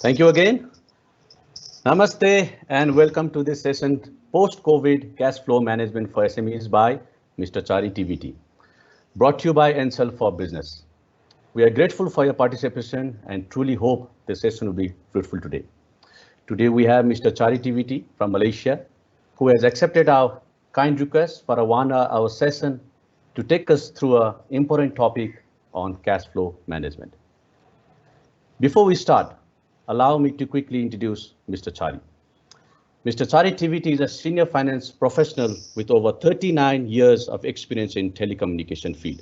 Thank you again. Namaste and welcome to this session post-COVID cash flow management for SMEs by Mr. Chari TVT, brought to you by Ncell for Business. We are grateful for your participation and truly hope the session will be fruitful today. Today we have Mr. Chari TVT from Malaysia, who has accepted our kind request for a 1 hour session to take us through an important topic on cash flow management. Before we start, allow me to quickly introduce Mr. Chari. Mr. Chari TVT is a senior finance professional with over 39 years of experience in telecommunication field.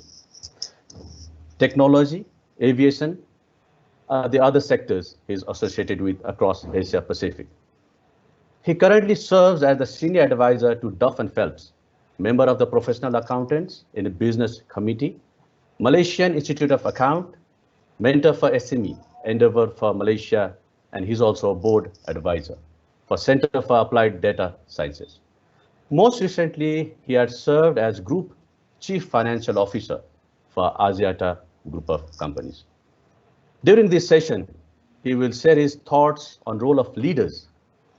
Technology, aviation, the other sectors he's associated with across Asia Pacific. He currently serves as the senior advisor to Duff and Phelps, member of the Professional Accountants in the Business Committee, Malaysian Institute of Account, mentor for SME, Endeavour for Malaysia, and he's also a board advisor for Center for Applied Data Sciences. Most recently, he had served as Group Chief Financial Officer for Axiata Group of Companies. During this session, he will share his thoughts on role of leaders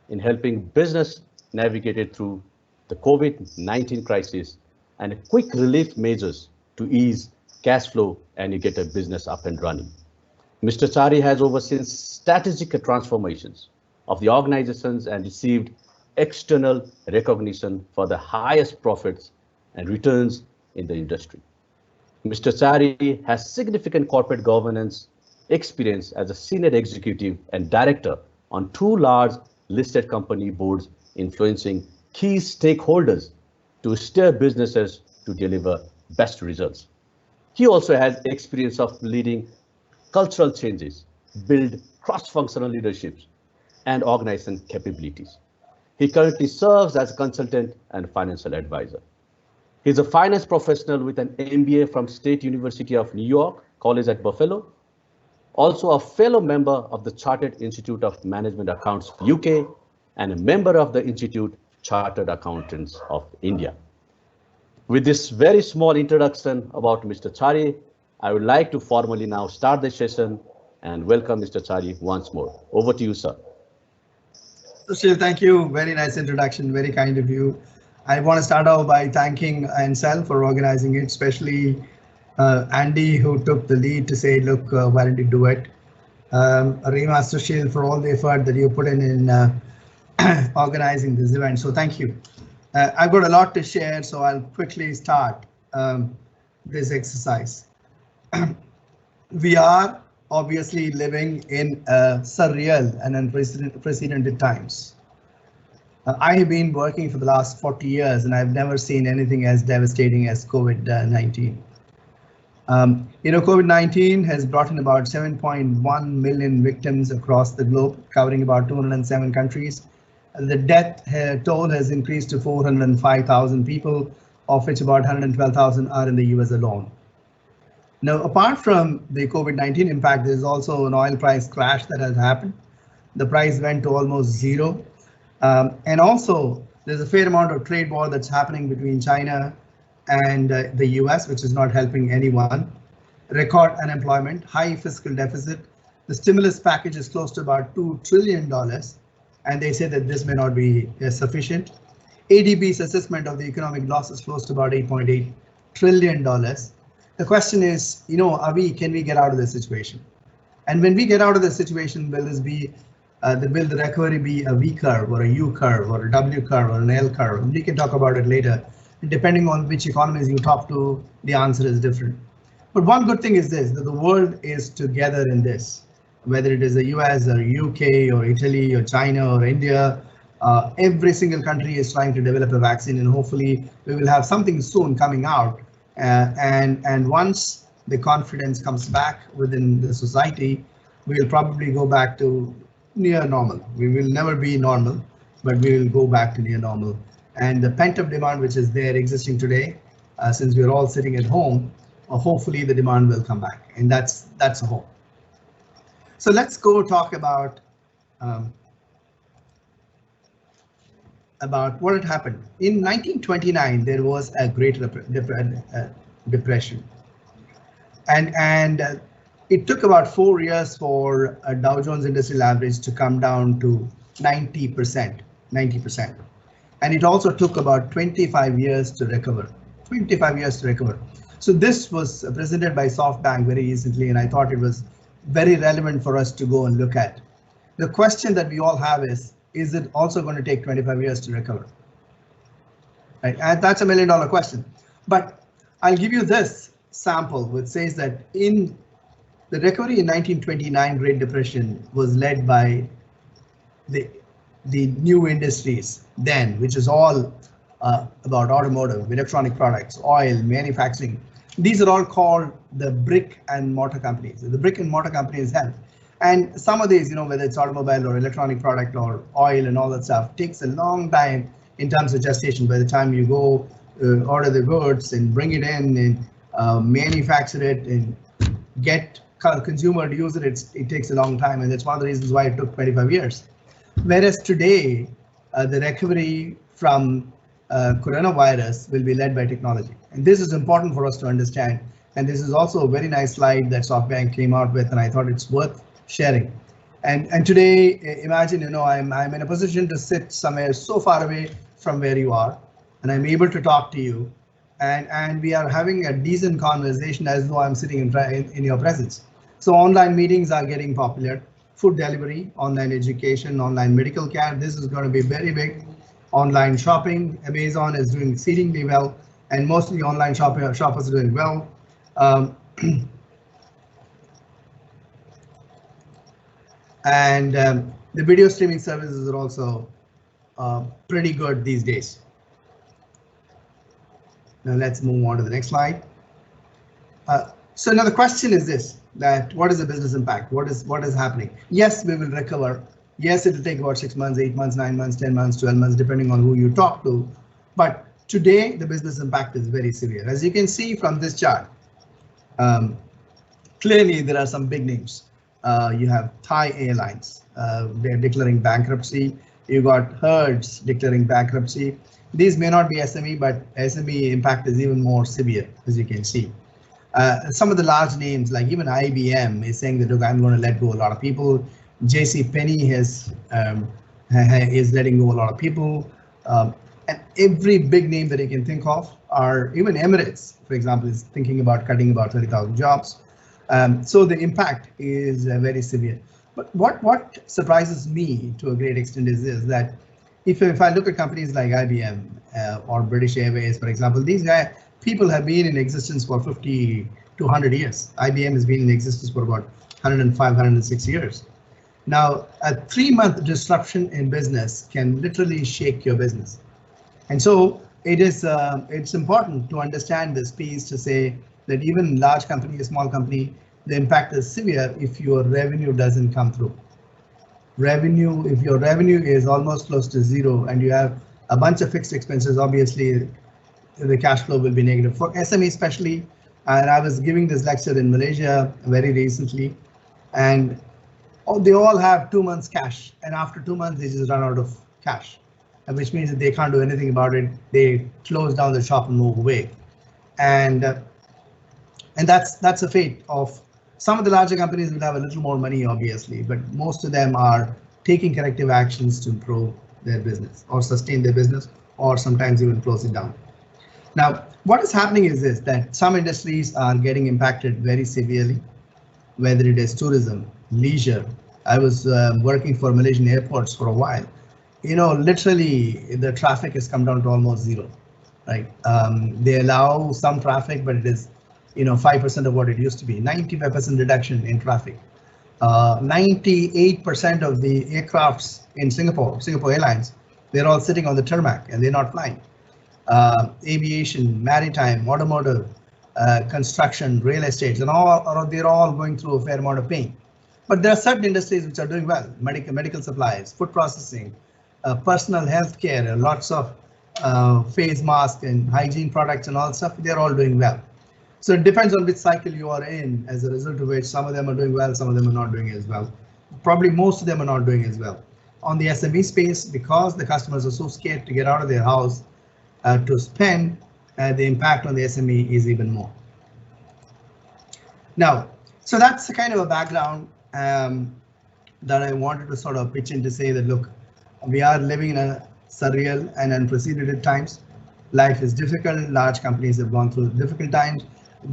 in helping business navigate it through the COVID-19 crisis and quick relief measures to ease cash flow and you get a business up and running. Mr. Chari has overseen strategic transformations of the organizations and received external recognition for the highest profits and returns in the industry. Mr. Chari has significant corporate governance experience as a senior executive and director on 2 large listed company boards, influencing key stakeholders to steer businesses to deliver best results. He also has experience of leading cultural changes, build cross-functional leaderships, and organization capabilities. He currently serves as a consultant and financial advisor. He's a finance professional with an MBA from State University of New York College at Buffalo, also a fellow member of the Chartered Institute of Management Accounts UK, and a member of the Institute Chartered Accountants of India. With this very small introduction about Mr. Chari, I would like to formally now start the session and welcome Mr. Chari once more. Over to you, sir. Sushil, thank you. Very nice introduction, very kind of you. I want to start off by thanking Ncell for organizing it, especially Andy, who took the lead to say, look, why don't you do it? Rima, Sushil, for all the effort that you put in organizing this event. So thank you. I've got a lot to share, so I'll quickly start this exercise. We are obviously living in surreal and unprecedented times. I have been working for the last 40 years and I've never seen anything as devastating as COVID-19. COVID-19 has brought in about 7.1 million victims across the globe, covering about 207 countries. The death toll has increased to 405,000 people, of which about 112,000 are in the US alone. Now, apart from the COVID-19 impact, there's also an oil price crash that has happened. The price went to almost zero. And also, there's a fair amount of trade war that's happening between China and the US, which is not helping anyone. Record unemployment, high fiscal deficit. The stimulus package is close to about $2 trillion, and they say that this may not be sufficient. ADB's assessment of the economic loss is close to about $8.8 trillion. The question is, can we get out of this situation? And when we get out of this situation, will the recovery be a V curve or a U curve or a W curve or an L curve? We can talk about it later. Depending on which economies you talk to, the answer is different. But one good thing is this, that the world is together in this, whether it is the US or UK or Italy or China or India. Every single country is trying to develop a vaccine, and hopefully we will have something soon coming out. And once the confidence comes back within the society, we will probably go back to near normal. We will never be normal, but we will go back to near normal. And the pent-up demand which is there existing today, since we're all sitting at home, hopefully the demand will come back, and that's a hope. So let's go talk about what had happened. In 1929, there was a Great Depression. And It took about 4 years for a Dow Jones Industrial Average to come down to 90%. And it also took about 25 years to recover. 25 years to recover. So this was presented by SoftBank very recently, and I thought it was very relevant for us to go and look at. The question that we all have is it also going to take 25 years to recover? Right? And that's $1 million question. But I'll give you this sample, which says that in the recovery in 1929 Great Depression was led by the new industries then, which is all about automotive, electronic products, oil, manufacturing. These are all called the brick and mortar companies. The brick and mortar companies help. And some of these, whether it's automobile or electronic product or oil and all that stuff, takes a long time in terms of gestation. By the time you go order the goods and bring it in and manufacture it and get consumer to use it, it takes a long time. And that's one of the reasons why it took 25 years. Whereas today, the recovery from coronavirus will be led by technology. And this is important for us to understand. And this is also a very nice slide that SoftBank came out with, and I thought it's worth sharing. And today, imagine, I'm in a position to sit somewhere so far away from where you are, and I'm able to talk to you, and we are having a decent conversation as though I'm sitting in your presence. So online meetings are getting popular. Food delivery, online education, online medical care, this is going to be very big. Online shopping, Amazon is doing exceedingly well, and most of the online shoppers are doing well. The video streaming services are also pretty good these days. Now let's move on to the next slide. So now the question is this, that what is the business impact? What is happening? Yes, we will recover. Yes, it will take about 6 months, 8 months, 9 months, 10 months, 12 months, depending on who you talk to. But today, the business impact is very severe. As you can see from this chart, clearly there are some big names. You have Thai Airlines, they're declaring bankruptcy. You got Hertz declaring bankruptcy. These may not be SME, but SME impact is even more severe, as you can see. Some of the large names, like even IBM, is saying that, look, I'm going to let go a lot of people. JC Penney is letting go a lot of people. And every big name that you can think of, are even Emirates, for example, is thinking about cutting about 30,000 jobs. So the impact is very severe. But what surprises me to a great extent is this, that if I look at companies like IBM or British Airways, for example, these people have been in existence for 50 to 100 years. IBM has been in existence for about 105, 106 years. Now, a 3-month disruption in business can literally shake your business. And so it's important to understand this piece, to say that even large company, a small company, the impact is severe if your revenue doesn't come through. If your revenue is almost close to zero and you have a bunch of fixed expenses, obviously the cash flow will be negative. For SME especially, and I was giving this lecture in Malaysia very recently, and they all have 2 months cash, and after 2 months they just run out of cash, which means that they can't do anything about it. They close down the shop and move away, and that's the fate of some of the larger companies. Will have a little more money, obviously, but most of them are taking corrective actions to improve their business or sustain their business, or sometimes even close it down. Now, what is happening is this, that some industries are getting impacted very severely, whether it is tourism, leisure. I was working for Malaysian airports for a while. Literally the traffic has come down to almost zero, right? They allow some traffic, but it is 5% of what it used to be. 95% reduction in traffic. 98% of the aircrafts in Singapore Airlines, they're all sitting on the tarmac and they're not flying. Aviation, maritime, automotive, construction, real estate, and they're all going through a fair amount of pain. But there are certain industries which are doing well: medical supplies, food processing, personal health care, lots of face masks and hygiene products and all stuff. They're all doing well. So it depends on which cycle you are in, as a result of which some of them are doing well, some of them are not doing as well. Probably most of them are not doing as well. On the SME space, because the customers are so scared to get out of their house to spend, the impact on the SME is even more. Now, So that's the kind of a background that I wanted to sort of pitch in to say that, look, we are living in a surreal and unprecedented times. Life is difficult. Large companies have gone through difficult times.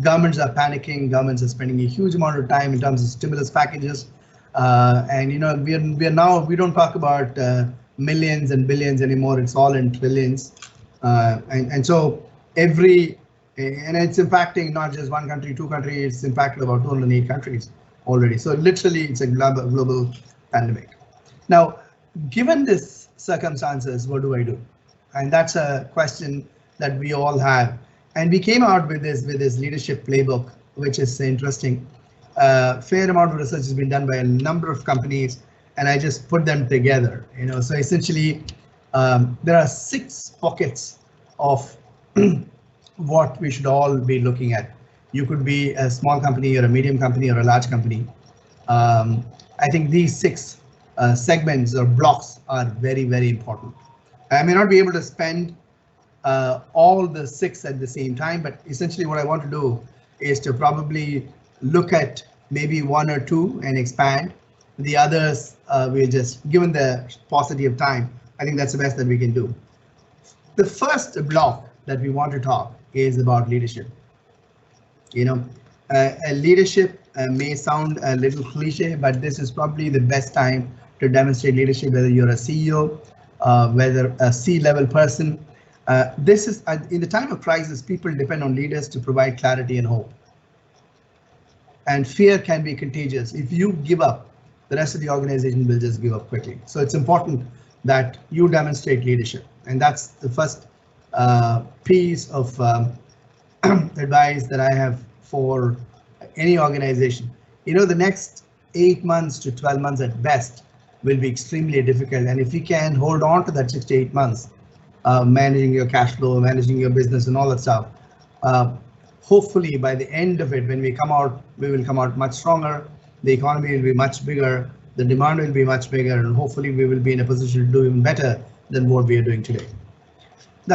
Governments are panicking. Governments are spending a huge amount of time in terms of stimulus packages. And we don't talk about millions and billions anymore. It's all in trillions. And so and it's impacting not just one country, two countries, it's impacted about 208 countries already. So literally it's a global pandemic. Now, given this circumstances, what do I do? And that's a question that we all have. And we came out with this leadership playbook, which is interesting. Fair amount of research has been done by a number of companies, and I just put them together. So essentially, there are 6 pockets of what we should all be looking at. You could be a small company or a medium company or a large company. I think these 6 segments or blocks are very, very important. I may not be able to spend all the 6 at the same time, but essentially what I want to do is to probably look at maybe 1 or 2 and expand. The others we'll just, given the paucity of time, I think that's the best that we can do. The first block that we want to talk is about leadership. Leadership may sound a little cliche, but this is probably the best time to demonstrate leadership, whether you're a CEO, whether a C-level person. This is in the time of crisis, people depend on leaders to provide clarity and hope. And fear can be contagious. If you give up, the rest of the organization will just give up quickly. So it's important that you demonstrate leadership. And that's the first piece of advice that I have for any organization. The next 8 months to 12 months at best will be extremely difficult. And if you can hold on to that 6 to 8 months, managing your cash flow, managing your business and all that stuff, hopefully by the end of it, when we come out, we will come out much stronger. The economy will be much bigger. The demand will be much bigger. And hopefully we will be in a position to do even better than what we are doing today.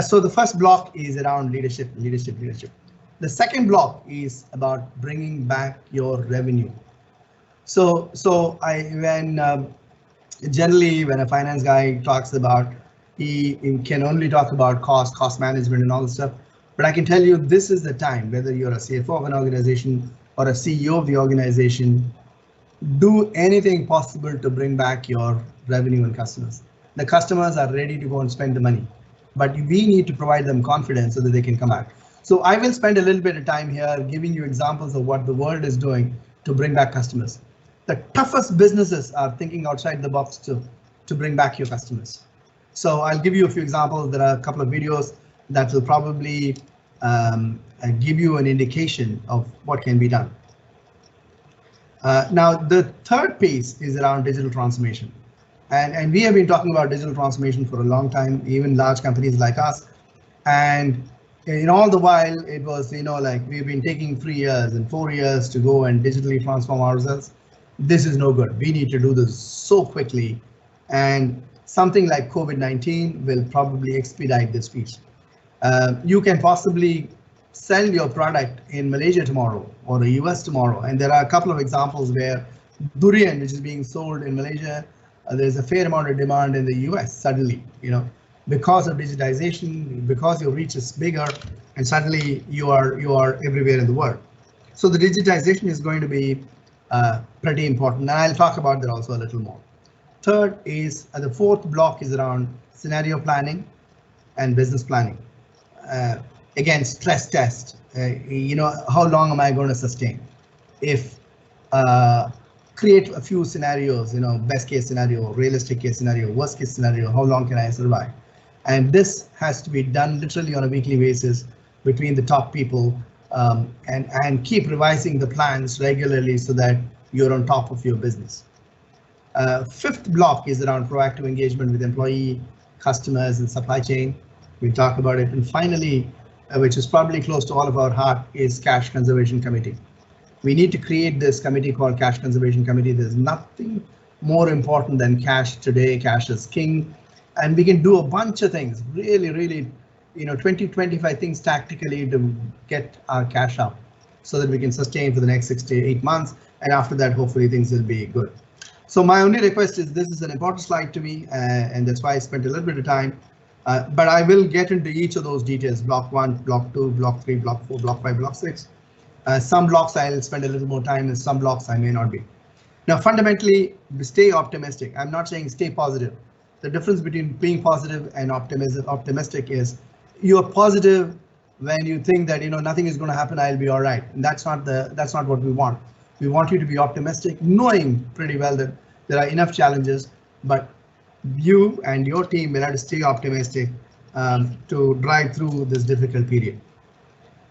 So the first block is around leadership. The second block is about bringing back your revenue. Generally when a finance guy talks about, he can only talk about cost management and all this stuff. But I can tell you, this is the time, whether you're a CFO of an organization or a CEO of the organization, do anything possible to bring back your revenue and customers. The customers are ready to go and spend the money, but we need to provide them confidence so that they can come back. So I will spend a little bit of time here giving you examples of what the world is doing to bring back customers. The toughest businesses are thinking outside the box to bring back your customers. So I'll give you a few examples. There are a couple of videos that will probably give you an indication of what can be done. Now, the third piece is around digital transformation. And we have been talking about digital transformation for a long time, even large companies like us. And in all the while, it was, like we've been taking 3 years and 4 years to go and digitally transform ourselves. This is no good. We need to do this so quickly. And something like COVID-19 will probably expedite this piece. You can possibly sell your product in Malaysia tomorrow or the US tomorrow. And there are a couple of examples where durian, which is being sold in Malaysia, there's a fair amount of demand in the US suddenly, because of digitization, because your reach is bigger, and suddenly you are everywhere in the world. So the digitization is going to be pretty important, and I'll talk about that also a little more. Third is the fourth block is around scenario planning and business planning. Again, stress test. How long am I going to sustain? If create a few scenarios, best case scenario, realistic case scenario, worst case scenario, how long can I survive? And this has to be done literally on a weekly basis between the top people, and keep revising the plans regularly so that you're on top of your business. Fifth block is around proactive engagement with employee, customers, and supply chain. We talk about it. And finally, which is probably close to all of our heart, is cash conservation committee. We need to create this committee called Cash Conservation Committee. There's nothing more important than cash today. Cash is king. And we can do a bunch of things, really, 20, 25 things tactically to get our cash up. so that we can sustain for the next 6 to 8 months. And after that, hopefully things will be good. So my only request is, this is an important slide to me, and that's why I spent a little bit of time. But I will get into each of those details: block 1, block 2, block 3, block 4, block 5, block 6. Some blocks I'll spend a little more time, and some blocks I may not be. Now, fundamentally, stay optimistic. I'm not saying stay positive. The difference between being positive and optimistic is, you are positive when you think that nothing is going to happen, I'll be all right. And that's not what we want. We want you to be optimistic, knowing pretty well that there are enough challenges, but you and your team will have to stay optimistic to drive through this difficult period.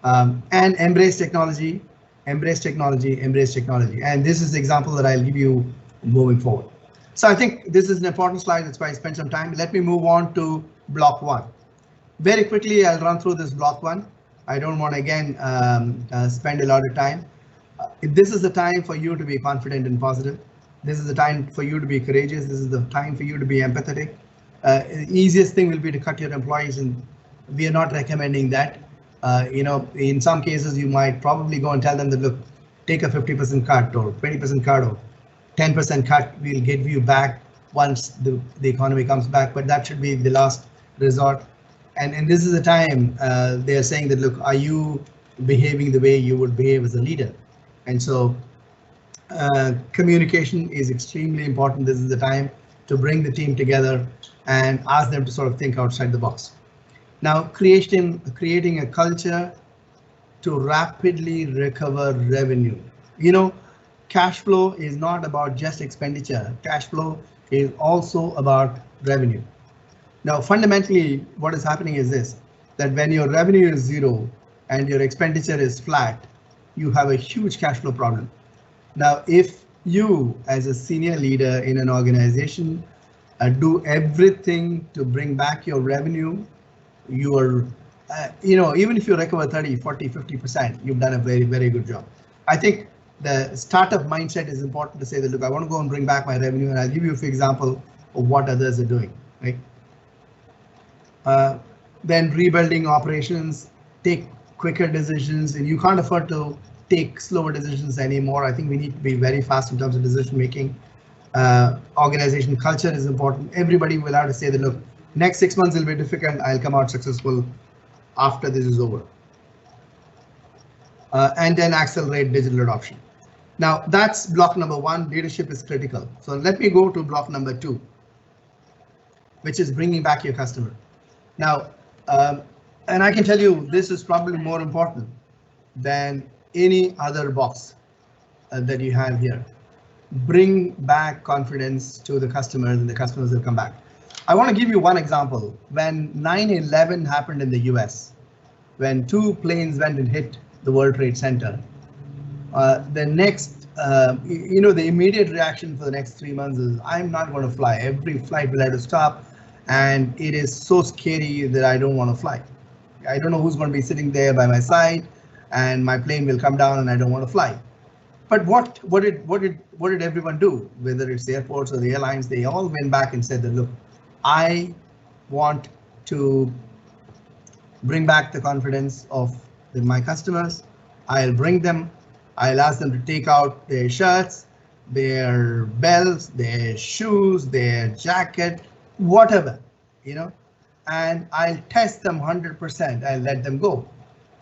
And embrace technology, embrace technology, embrace technology. And this is the example that I'll give you moving forward. So I think this is an important slide. That's why I spent some time. Let me move on to block 1. Very quickly, I'll run through this block 1. I don't want to again spend a lot of time. This is the time for you to be confident and positive. This is the time for you to be courageous. This is the time for you to be empathetic. The easiest thing will be to cut your employees, and we are not recommending that. In some cases, you might probably go and tell them that, look, take a 50% cut or 20% cut or 10% cut. We'll give you back once the economy comes back, but that should be the last resort. And this is the time they are saying that, look, are you behaving the way you would behave as a leader? And so communication is extremely important. This is the time to bring the team together and ask them to sort of think outside the box. Now, creating a culture to rapidly recover revenue. Cash flow is not about just expenditure. Cash flow is also about revenue. Now, fundamentally, what is happening is this, that when your revenue is 0 and your expenditure is flat, you have a huge cash flow problem. Now, if you, as a senior leader in an organization, do everything to bring back your revenue, you are, even if you recover 30, 40, 50%, you've done a very, very good job. I think the startup mindset is important to say that, look, I want to go and bring back my revenue, and I'll give you a few examples of what others are doing, right? Then rebuilding operations, take quicker decisions, and you can't afford to take slower decisions anymore. I think we need to be very fast in terms of decision making. Organization culture is important. Everybody will have to say that, look, next 6 months will be difficult. I'll come out successful after this is over. And then accelerate digital adoption. Now, that's block number 1. Leadership is critical. So let me go to block number 2, which is bringing back your customer. Now, and I can tell you, this is probably more important than any other box that you have here. Bring back confidence to the customers, and the customers will come back. I want to give you one example. When 9/11 happened in the US, when 2 planes went and hit the World Trade Center, the next, the immediate reaction for the next 3 months is, I'm not going to fly. Every flight will have to stop, and it is so scary that I don't want to fly. I don't know who's going to be sitting there by my side, and my plane will come down, and I don't want to fly. But what did everyone do? Whether it's the airports or the airlines, they all went back and said that, look, I want to bring back the confidence of my customers. I'll bring them. I'll ask them to take out their shirts, their belts, their shoes, their jacket, whatever, and I'll test them 100%. I'll let them go.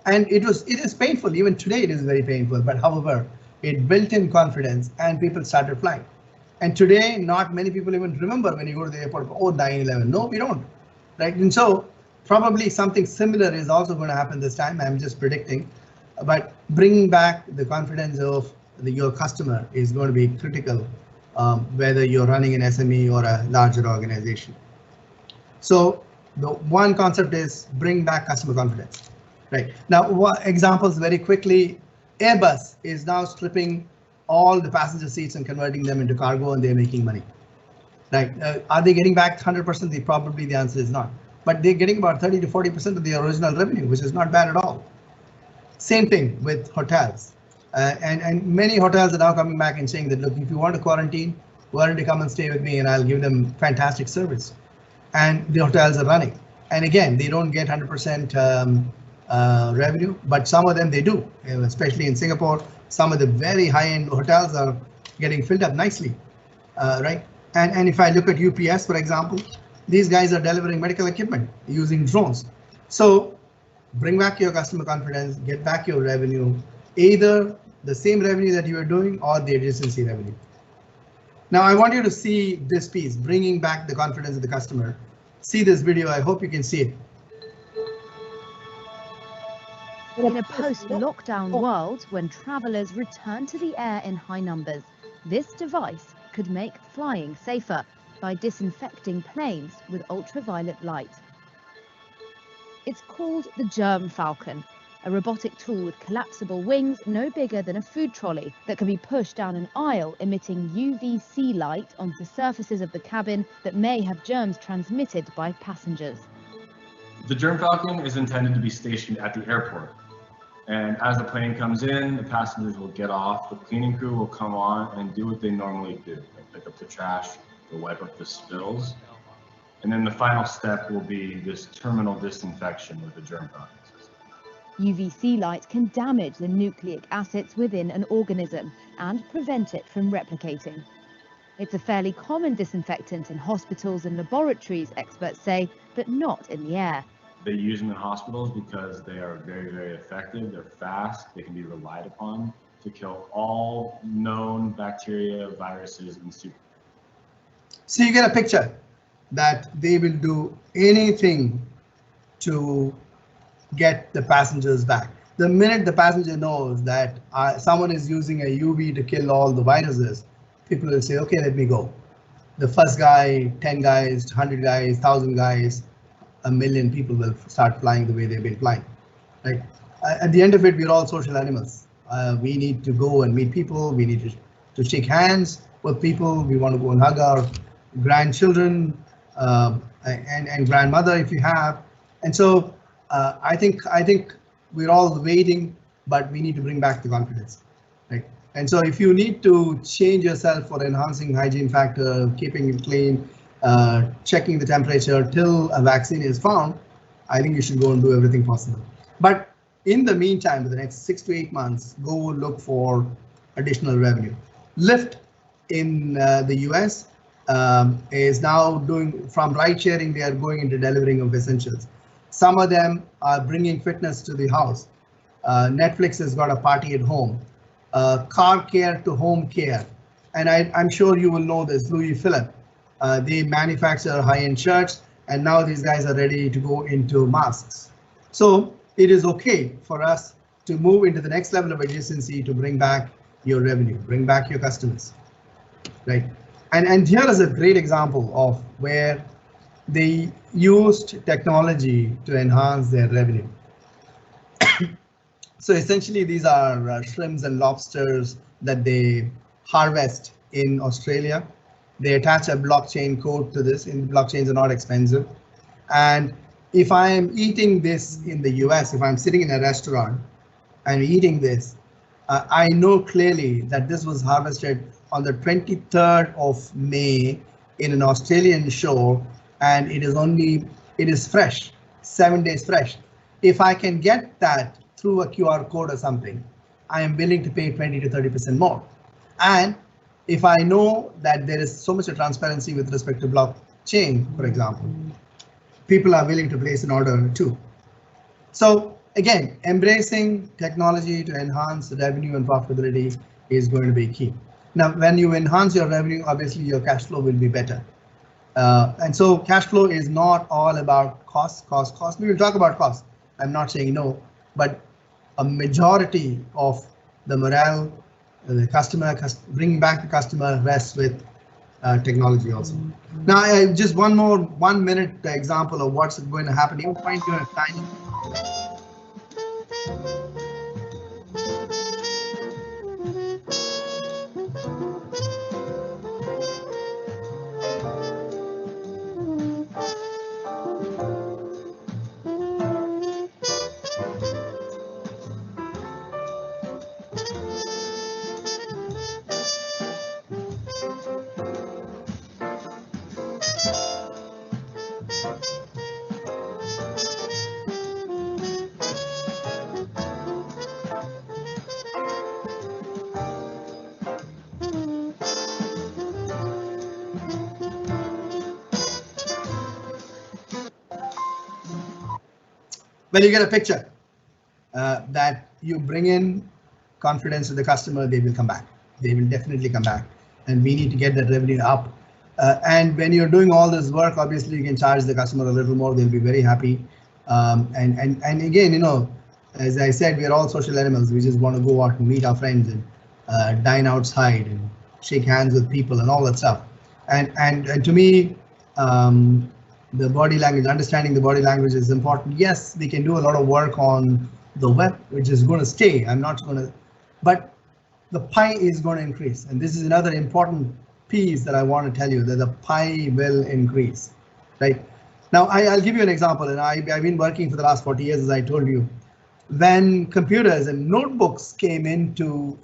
And it is painful. Even today, it is very painful. But however, it built in confidence, and people started flying. And today, not many people even remember when you go to the airport, oh, 9/11. No, we don't, right? And so probably something similar is also going to happen this time. I'm just predicting. But bringing back the confidence of your customer is going to be critical, whether you're running an SME or a larger organization. So the one concept is bring back customer confidence. Right. Now, examples very quickly. Airbus is now stripping all the passenger seats and converting them into cargo, and they're making money. Right. Are they getting back 100%? Probably the answer is not. But they're getting about 30 to 40% of the original revenue, which is not bad at all. Same thing with hotels. And many hotels are now coming back and saying that, look, if you want to quarantine, why don't you come and stay with me, and I'll give them fantastic service. And the hotels are running. And again, they don't get 100% revenue, but some of them they do, especially in Singapore. Some of the very high-end hotels are getting filled up nicely, right? And if I look at UPS, for example, these guys are delivering medical equipment using drones. So bring back your customer confidence, get back your revenue, either the same revenue that you are doing or the adjacency revenue. Now I want you to see this piece, bringing back the confidence of the customer. See this video, I hope you can see it. In a post-lockdown world, when travellers return to the air in high numbers, this device could make flying safer by disinfecting planes with ultraviolet light. It's called the Germ Falcon, a robotic tool with collapsible wings no bigger than a food trolley that can be pushed down an aisle, emitting UVC light onto the surfaces of the cabin that may have germs transmitted by passengers. The Germ Falcon is intended to be stationed at the airport. And as the plane comes in, the passengers will get off, the cleaning crew will come on and do what they normally do. They'll pick up the trash, they'll wipe up the spills. And then the final step will be this terminal disinfection with the Germ Falcon system. UVC light can damage the nucleic acids within an organism and prevent it from replicating. It's a fairly common disinfectant in hospitals and laboratories, experts say, but not in the air. They use them in hospitals because they are very, very effective. They're fast. They can be relied upon to kill all known bacteria, viruses, and super. So you get a picture that they will do anything to get the passengers back. The minute the passenger knows that someone is using a UV to kill all the viruses, people will say, okay, let me go. The first guy, 10 guys, 100 guys, 1,000 guys, 1,000,000 people will start flying the way they've been flying, right? At the end of it, we're all social animals. We need to go and meet people. We need to shake hands with people. We want to go and hug our grandchildren and grandmother if you have. And so I think we're all waiting, but we need to bring back the confidence, right? And so if you need to change yourself for enhancing hygiene factor, keeping it clean, checking the temperature till a vaccine is found, I think you should go and do everything possible. But in the meantime, for the next 6 to 8 months, go look for additional revenue. Lyft in the US is now doing, from ride sharing, they are going into delivering of essentials. Some of them are bringing fitness to the house. Netflix has got a party at home. Car care to home care. And I'm sure you will know this, Louis Philippe. They manufacture high-end shirts, and now these guys are ready to go into masks. So it is okay for us to move into the next level of adjacency to bring back your revenue, bring back your customers, right? And here is a great example of where they used technology to enhance their revenue. So essentially, these are shrimps and lobsters that they harvest in Australia. They attach a blockchain code to this, and blockchains are not expensive. And if I am eating this in the US, if I'm sitting in a restaurant and eating this, I know clearly that this was harvested on the 23rd of May in an Australian shore, and it is fresh, 7 days fresh. If I can get that through a QR code or something, I am willing to pay 20 to 30% more. And if I know that there is so much of transparency with respect to blockchain, for example, people are willing to place an order too. So again, embracing technology to enhance revenue and profitability is going to be key. Now, when you enhance your revenue, obviously your cash flow will be better. And so cash flow is not all about cost. We will talk about cost. I'm not saying no, but a majority of the morale, the customer, bringing back the customer rests with technology also. Now, just one more 1 minute example of what's going to happen. You find your time. Well, you get a picture that you bring in confidence to the customer, they will come back. They will definitely come back, and we need to get that revenue up. And when you're doing all this work, obviously you can charge the customer a little more. They'll be very happy. And again, you know, as I said, we are all social animals. We just want to go out and meet our friends and dine outside and shake hands with people and all that stuff. And to me, the body language, understanding the body language is important. Yes, we can do a lot of work on the web, which is going to stay. I'm not going to, but the pie is going to increase. And this is another important piece that I want to tell you, that the pie will increase, right? Now, I'll give you an example, and I've been working for the last 40 years, as I told you. When computers and notebooks came into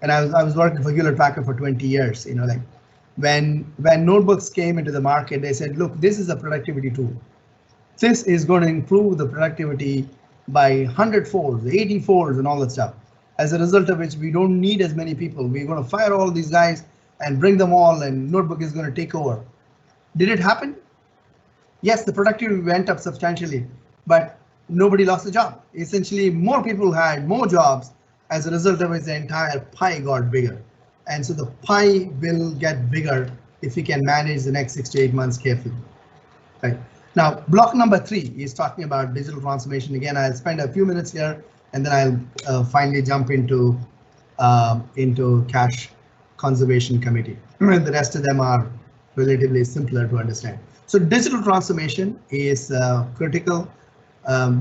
and I was working for Hewlett Packard for 20 years, you know, like when notebooks came into the market, they said, look, this is a productivity tool. This is going to improve the productivity by 100 folds, 80 folds, and all that stuff. As a result of which, we don't need as many people. We're going to fire all these guys and bring them all, and notebook is going to take over. Did it happen? Yes, the productivity went up substantially, but nobody lost a job. Essentially, more people had more jobs. As a result of which, the entire pie got bigger. And so the pie will get bigger if we can manage the next 6 to 8 months carefully. Right. Now, block number 3 is talking about digital transformation. Again, I'll spend a few minutes here, and then I'll finally jump into cash conservation committee. The rest of them are relatively simpler to understand. So digital transformation is critical.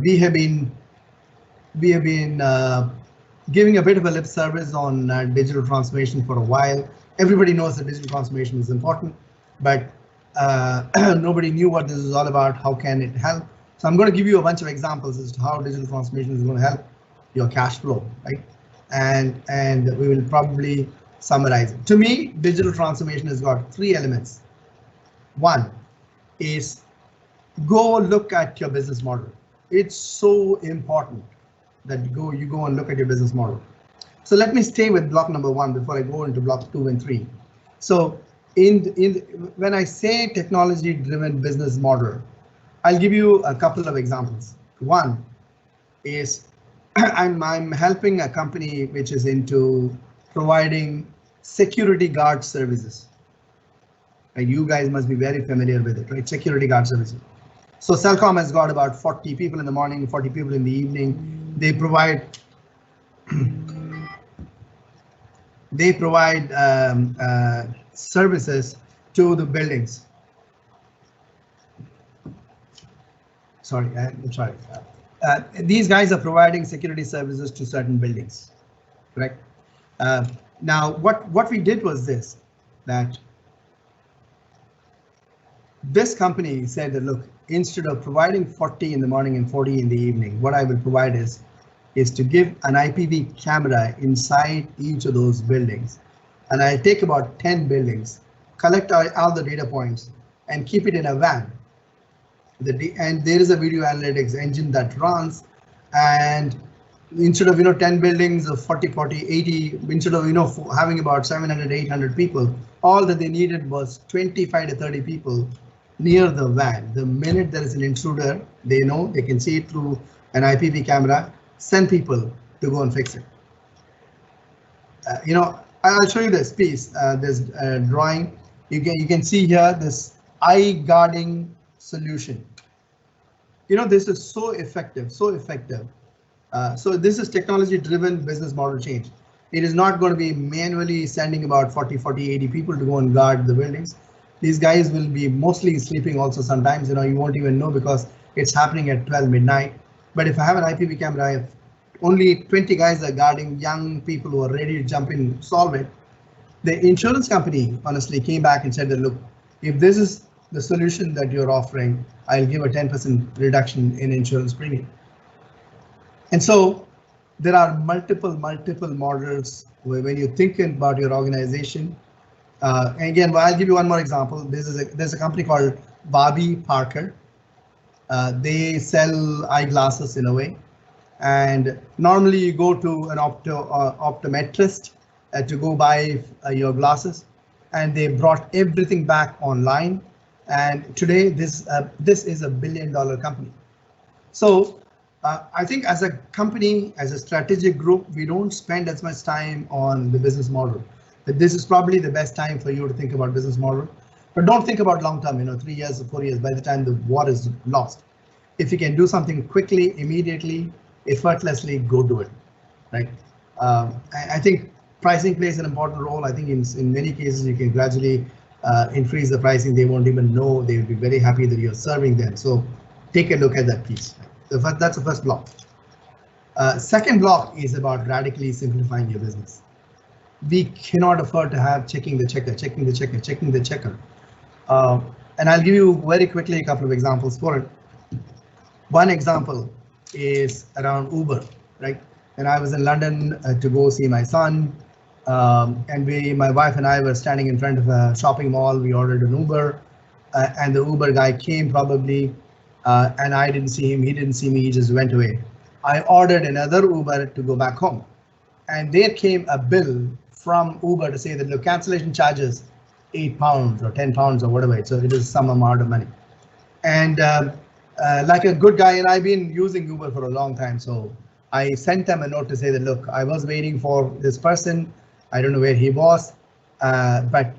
We have been giving a bit of a lip service on digital transformation for a while. Everybody knows that digital transformation is important, but nobody knew what this is all about. How can it help? So I'm going to give you a bunch of examples as to how digital transformation is going to help your cash flow, right? And we will probably summarize it. To me, digital transformation has got 3 elements. One is go look at your business model. It's so important that you go and look at your business model. So let me stay with block number 1 before I go into block 2 and 3. So when I say technology-driven business model, I'll give you a couple of examples. One is I'm helping a company which is into providing security guard services. And you guys must be very familiar with it, right? Security guard services. So Celcom has got about 40 people in the morning, 40 people in the evening. They provide services to the buildings. Sorry, I'm sorry. These guys are providing security services to certain buildings, correct? Now, what we did was this, that this company said that, look, instead of providing 40 in the morning and 40 in the evening, what I will provide is to give an IPV camera inside each of those buildings. And I take about 10 buildings, collect all the data points, and keep it in a van. And there is a video analytics engine that runs, and instead of 10 buildings of 40, 80, instead of having about 700, 800 people, all that they needed was 25 to 30 people near the van. The minute there is an intruder, they know, they can see it through an IPV camera, send people to go and fix it. I'll show you this piece, this drawing. You can see here this eye guarding solution. This is so effective, so effective. So this is technology driven business model change. It is not going to be manually sending about 40, 80 people to go and guard the buildings. These guys will be mostly sleeping also sometimes, you won't even know because it's happening at 12 midnight. But if I have an IPV camera, if only 20 guys are guarding young people who are ready to jump in, solve it. The insurance company honestly came back and said that, look, if this is the solution that you're offering, I'll give a 10% reduction in insurance premium. And so there are multiple models when you're thinking about your organization. And again, I'll give you one more example. There's a company called Barbie Parker. They sell eyeglasses in a way. And normally you go to an optometrist to go buy your glasses, and they brought everything back online. And today this is a $1 billion company. So I think as a company, as a strategic group, we don't spend as much time on the business model. But this is probably the best time for you to think about business model. But don't think about long term, 3 years or 4 years by the time the war is lost. If you can do something quickly, immediately, effortlessly, go do it, right? I think pricing plays an important role. I think in many cases you can gradually increase the pricing. They won't even know. They will be very happy that you're serving them. So take a look at that piece. That's the first block. Second block is about radically simplifying your business. We cannot afford to have checking the checker. And I'll give you very quickly a couple of examples for it. One example is around Uber, right? And I was in London to go see my son, and my wife and I were standing in front of a shopping mall. We ordered an Uber, and the Uber guy came probably, and I didn't see him. He didn't see me. He just went away. I ordered another Uber to go back home, and there came a bill from Uber to say that the cancellation charges £8 or £10 or whatever. So it is some amount of money. And like a good guy, and I've been using Uber for a long time, so I sent them a note to say that, look, I was waiting for this person. I don't know where he was, but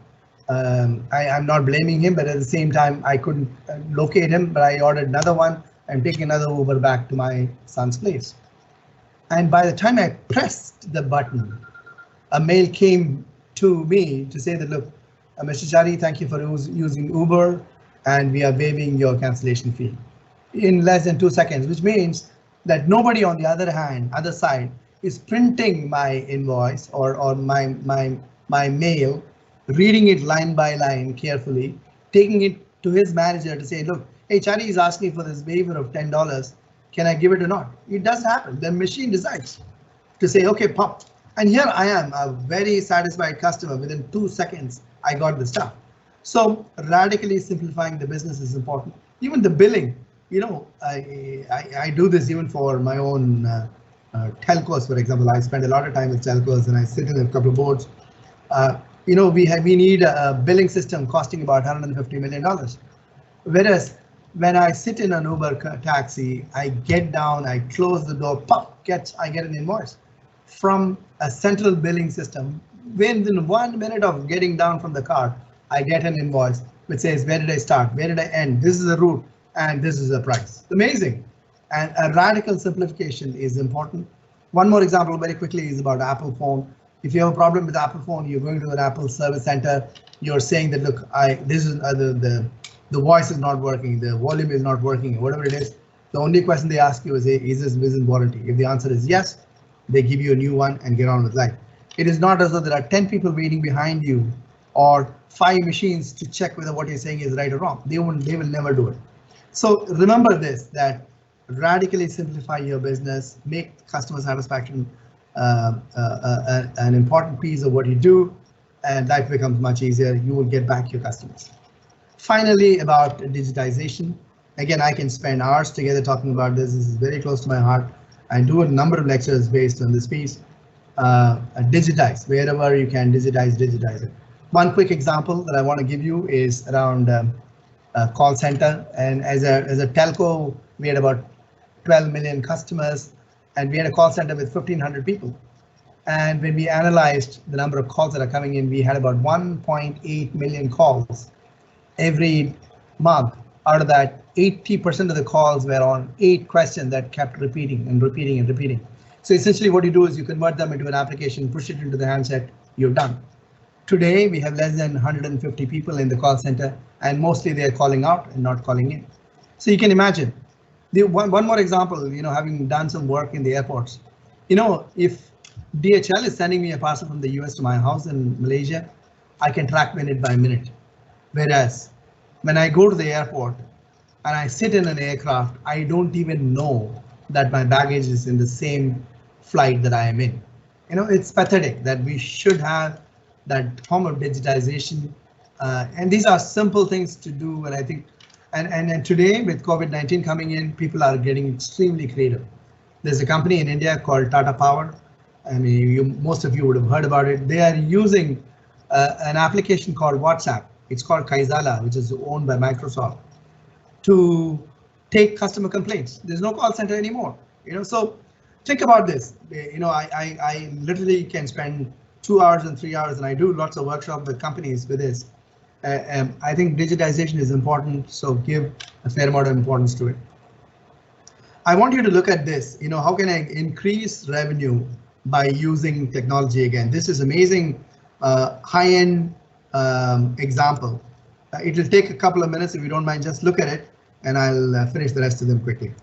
I'm not blaming him, but at the same time, I couldn't locate him, but I ordered another one and taking another Uber back to my son's place. And by the time I pressed the button, a mail came to me to say that, look, Mr. Chari, thank you for using Uber, and we are waiving your cancellation fee in less than 2 seconds, which means that nobody on the other side is printing my invoice or my mail, reading it line by line carefully, taking it to his manager to say, look, hey, Chari is asking for this waiver of $10. Can I give it or not? It does happen. The machine decides to say, okay, pop. And here I am, a very satisfied customer. Within 2 seconds, I got the stuff. So radically simplifying the business is important. Even the billing, I do this even for my own telcos, for example. I spend a lot of time with telcos and I sit in a couple of boards. We need a billing system costing about $150 million. Whereas when I sit in an Uber taxi, I get down, I close the door, pop, I get an invoice from a central billing system. Within 1 minute of getting down from the car, I get an invoice which says, where did I start? Where did I end? This is the route and this is the price. Amazing. And a radical simplification is important. One more example very quickly is about Apple phone. If you have a problem with Apple phone, you're going to an Apple service center. You're saying that, look, the voice is not working, the volume is not working, whatever it is. The only question they ask you is this within warranty? If the answer is yes, they give you a new one and get on with life. It is not as though there are 10 people waiting behind you or 5 machines to check whether what you're saying is right or wrong. They will never do it. So remember this, that radically simplify your business, make customer satisfaction an important piece of what you do, and life becomes much easier. You will get back your customers. Finally, about digitization. Again, I can spend hours together talking about this. This is very close to my heart. I do a number of lectures based on this piece. Digitize, wherever you can digitize it. One quick example that I want to give you is around call center. And as a telco, we had about 12 million customers, and we had a call center with 1,500 people. And when we analyzed the number of calls that are coming in, we had about 1.8 million calls every month. Out of that, 80% of the calls were on 8 questions that kept repeating and repeating and repeating. So essentially what you do is you convert them into an application, push it into the handset, you're done. Today, we have less than 150 people in the call center, and mostly they're calling out and not calling in. So you can imagine. One more example, having done some work in the airports. If DHL is sending me a parcel from the US to my house in Malaysia, I can track minute by minute. Whereas when I go to the airport and I sit in an aircraft, I don't even know that my baggage is in the same flight that I am in. It's pathetic that we should have that form of digitization. And these are simple things to do. And I think, and today with COVID-19 coming in, people are getting extremely creative. There's a company in India called Tata Power. I mean, most of you would have heard about it. They are using an application called WhatsApp. It's called Kaizala, which is owned by Microsoft, to take customer complaints. There's no call center anymore. So think about this. I literally can spend 2 hours and 3 hours, and I do lots of workshops with companies with this. I think digitization is important, so give a fair amount of importance to it. I want you to look at this. How can I increase revenue by using technology again? This is amazing, high-end example. It will take a couple of minutes if you don't mind. Just look at it, and I'll finish the rest of them quickly.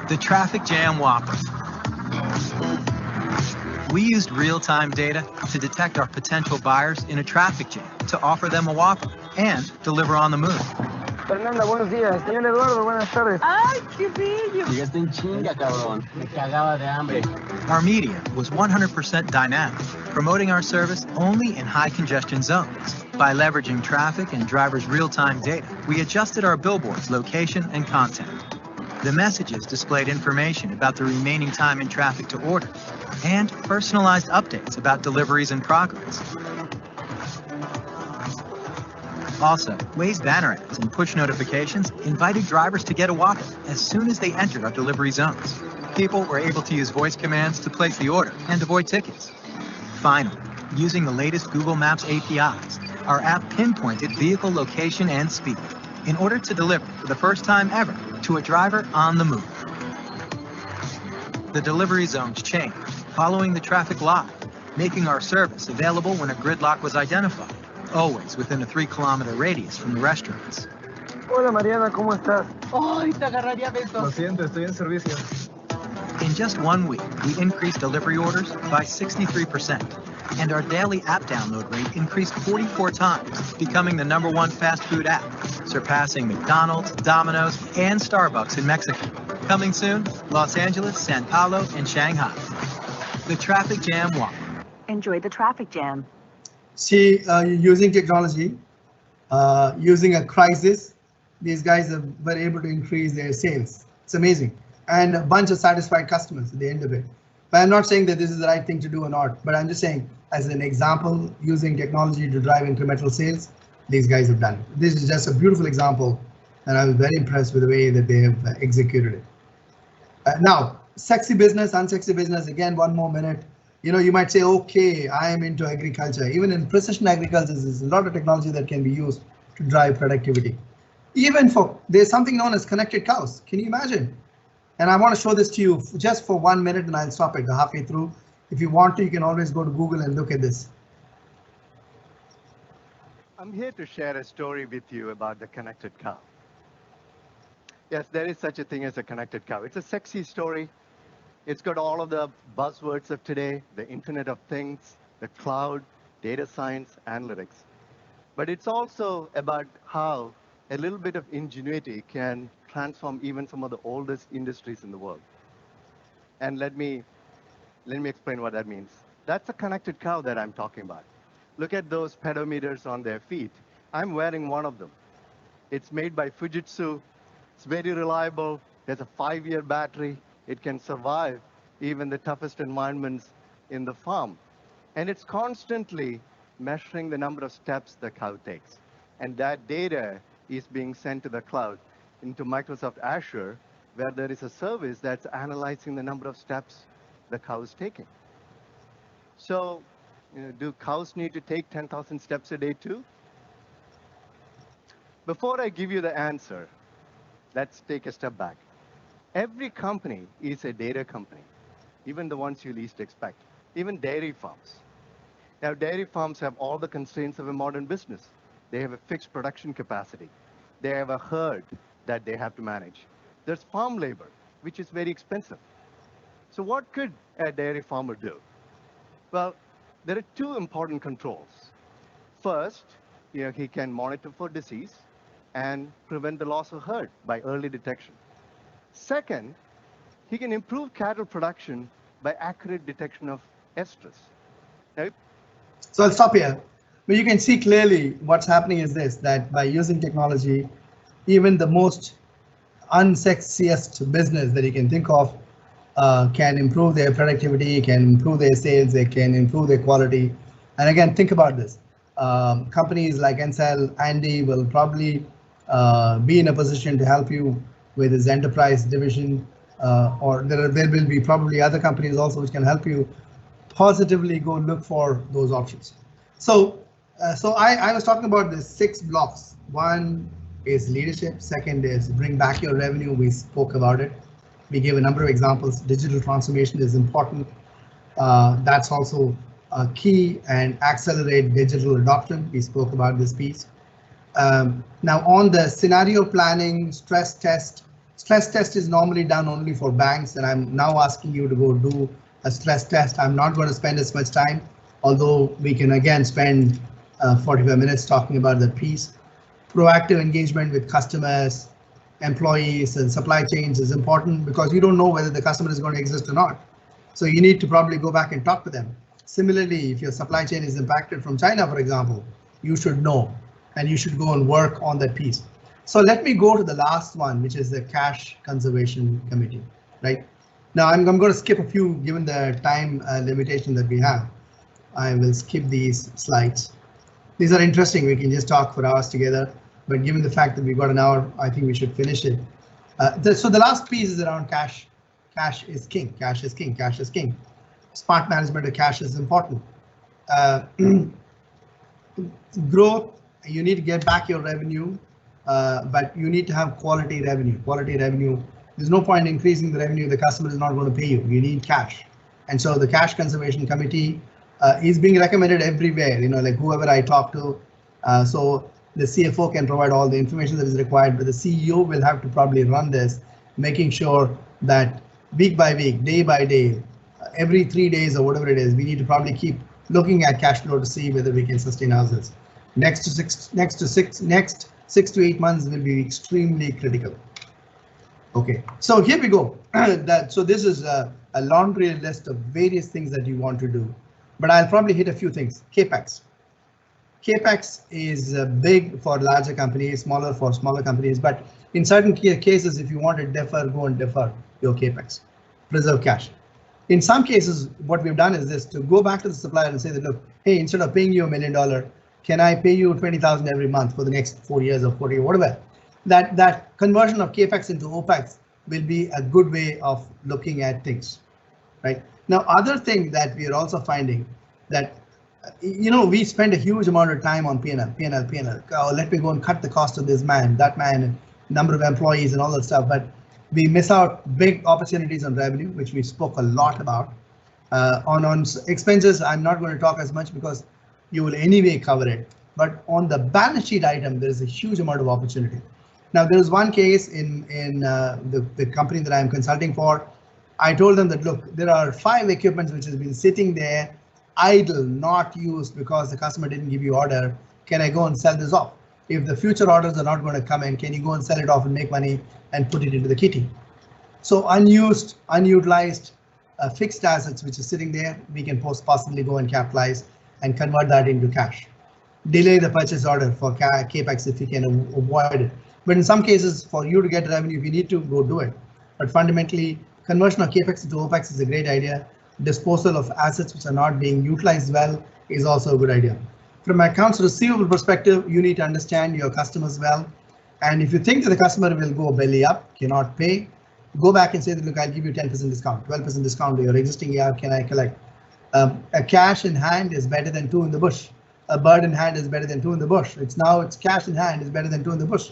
The traffic jam whoppers. We used real-time data to detect our potential buyers in a traffic jam to offer them a Whopper and deliver on the move. Fernanda, buenos días. Señor Eduardo, buenas tardes. ¡Ay, qué bello! Llegaste en chinga, cabrón. Me cagaba de hambre. Our media was 100% dynamic, promoting our service only in high congestion zones. By leveraging traffic and drivers' real-time data, we adjusted our billboards' location and content. The messages displayed information about the remaining time in traffic to order and personalized updates about deliveries in progress. Also, Waze banner ads and push notifications invited drivers to get a Whopper as soon as they entered our delivery zones. People were able to use voice commands to place the order and avoid tickets. Finally, using the latest Google Maps APIs, our app pinpointed vehicle location and speed in order to deliver for the first time ever to a driver on the move. The delivery zones changed, following the traffic live, making our service available when a gridlock was identified, always within a 3-kilometer radius from the restaurants. Hola Mariana, ¿cómo estás? ¡Ay, te agarraría besos! Lo siento, estoy en servicio. In just 1 week, we increased delivery orders by 63%, and our daily app download rate increased 44 times, becoming the #1 fast food app, surpassing McDonald's, Domino's, and Starbucks in Mexico. Coming soon, Los Angeles, San Paulo, and Shanghai. The Traffic Jam Whopper. Enjoy the traffic jam. See, using technology, using a crisis, these guys were able to increase their sales. It's amazing. And a bunch of satisfied customers at the end of it. But I'm not saying that this is the right thing to do or not, but I'm just saying, as an example, using technology to drive incremental sales, these guys have done it. This is just a beautiful example, and I was very impressed with the way that they have executed it. Now, sexy business, unsexy business, again, 1 more minute. You might say, okay, I am into agriculture. Even in precision agriculture, there's a lot of technology that can be used to drive productivity. There's something known as connected cows. Can you imagine? And I want to show this to you just for 1 minute, and I'll stop it halfway through. If you want to, you can always go to Google and look at this. I'm here to share a story with you about the connected cow. Yes, there is such a thing as a connected cow. It's a sexy story. It's got all of the buzzwords of today, the Internet of Things, the cloud, data science, analytics. But it's also about how a little bit of ingenuity can transform even some of the oldest industries in the world. And let me explain what that means. That's a connected cow that I'm talking about. Look at those pedometers on their feet. I'm wearing one of them. It's made by Fujitsu. It's very reliable. There's a 5-year battery. It can survive even the toughest environments in the farm. And it's constantly measuring the number of steps the cow takes. And that data is being sent to the cloud, into Microsoft Azure, where there is a service that's analyzing the number of steps the cow is taking. So, do cows need to take 10,000 steps a day too? Before I give you the answer, let's take a step back. Every company is a data company, even the ones you least expect, even dairy farms. Now, dairy farms have all the constraints of a modern business. They have a fixed production capacity. They have a herd that they have to manage. There's farm labor, which is very expensive. So what could a dairy farmer do? Well, there are 2 important controls. First, he can monitor for disease and prevent the loss of herd by early detection. Second, he can improve cattle production by accurate detection of estrus. Now, so I'll stop here. But you can see clearly what's happening is this, that by using technology, even the most unsexiest business that you can think of can improve their productivity, can improve their sales, they can improve their quality. And again, think about this. Companies like Ncell, Andy will probably be in a position to help you with his enterprise division, or there will be probably other companies also which can help you positively go look for those options. So I was talking about the 6 blocks. One is leadership. Second is bring back your revenue. We spoke about it. We gave a number of examples. Digital transformation is important. That's also key, and accelerate digital adoption. We spoke about this piece. Now on the scenario planning, stress test is normally done only for banks, and I'm now asking you to go do a stress test. I'm not going to spend as much time, although we can again spend 45 minutes talking about that piece. Proactive engagement with customers, employees, and supply chains is important because you don't know whether the customer is going to exist or not. So you need to probably go back and talk to them. Similarly, if your supply chain is impacted from China, for example, you should know, and you should go and work on that piece. So let me go to the last one, which is the cash conservation committee, right? Now I'm going to skip a few given the time limitation that we have. I will skip these slides. These are interesting. We can just talk for hours together, but given the fact that we've got an hour, I think we should finish it. So the last piece is around cash. Cash is king. Cash is king. Cash is king. Smart management of cash is important. Growth, you need to get back your revenue, but you need to have quality revenue. Quality revenue. There's no point increasing the revenue. The customer is not going to pay you. You need cash. And so the cash conservation committee is being recommended everywhere, like whoever I talk to. So the CFO can provide all the information that is required, but the CEO will have to probably run this, making sure that week by week, day by day, every 3 days or whatever it is, we need to probably keep looking at cash flow to see whether we can sustain ourselves. Next 6 to 8 months will be extremely critical. Okay, so here we go. So this is a laundry list of various things that you want to do, but I'll probably hit a few things. CapEx. CapEx is big for larger companies, smaller for smaller companies, but in certain cases, if you want to defer, go and defer your CapEx. Preserve cash. In some cases, what we've done is this, to go back to the supplier and say that, look, hey, instead of paying you $1 million, can I pay you 20,000 every month for the next 4 years or 40 or whatever? That conversion of CapEx into OpEx will be a good way of looking at things, right? Now, other thing that we are also finding that, we spend a huge amount of time on P&L. Oh, let me go and cut the cost of this man, that man, number of employees and all that stuff, but we miss out big opportunities on revenue, which we spoke a lot about. On expenses, I'm not going to talk as much because you will anyway cover it. But on the balance sheet item, there is a huge amount of opportunity. Now, there is one case in the company that I'm consulting for. I told them that, look, there are 5 equipments which has been sitting there, idle, not used because the customer didn't give you order. Can I go and sell this off? If the future orders are not going to come in, can you go and sell it off and make money and put it into the kitty? So unused, unutilized fixed assets which is sitting there, we can possibly go and capitalize and convert that into cash. Delay the purchase order for CapEx if you can avoid it. But in some cases, for you to get revenue, if you need to, go do it. But fundamentally, conversion of CapEx into OpEx is a great idea. Disposal of assets which are not being utilized well is also a good idea. From an accounts receivable perspective, you need to understand your customers well. And if you think that the customer will go belly up, cannot pay, go back and say that, look, I'll give you 10% discount, 12% discount to your existing AR, can I collect? A cash in hand is better than 2 in the bush. A bird in hand is better than 2 in the bush. It's cash in hand is better than 2 in the bush.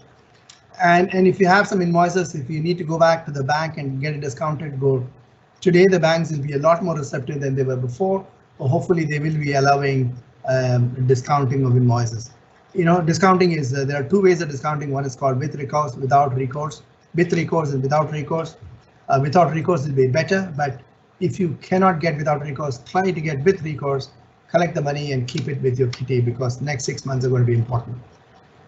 And if you have some invoices, if you need to go back to the bank and get it discounted, go. Today, the banks will be a lot more receptive than they were before. Or hopefully, they will be allowing discounting of invoices. Discounting is, there are 2 ways of discounting. One is called with recourse, without recourse. With recourse and without recourse. Without recourse will be better, but if you cannot get without recourse, try to get with recourse, collect the money and keep it with your kitty because the next 6 months are going to be important.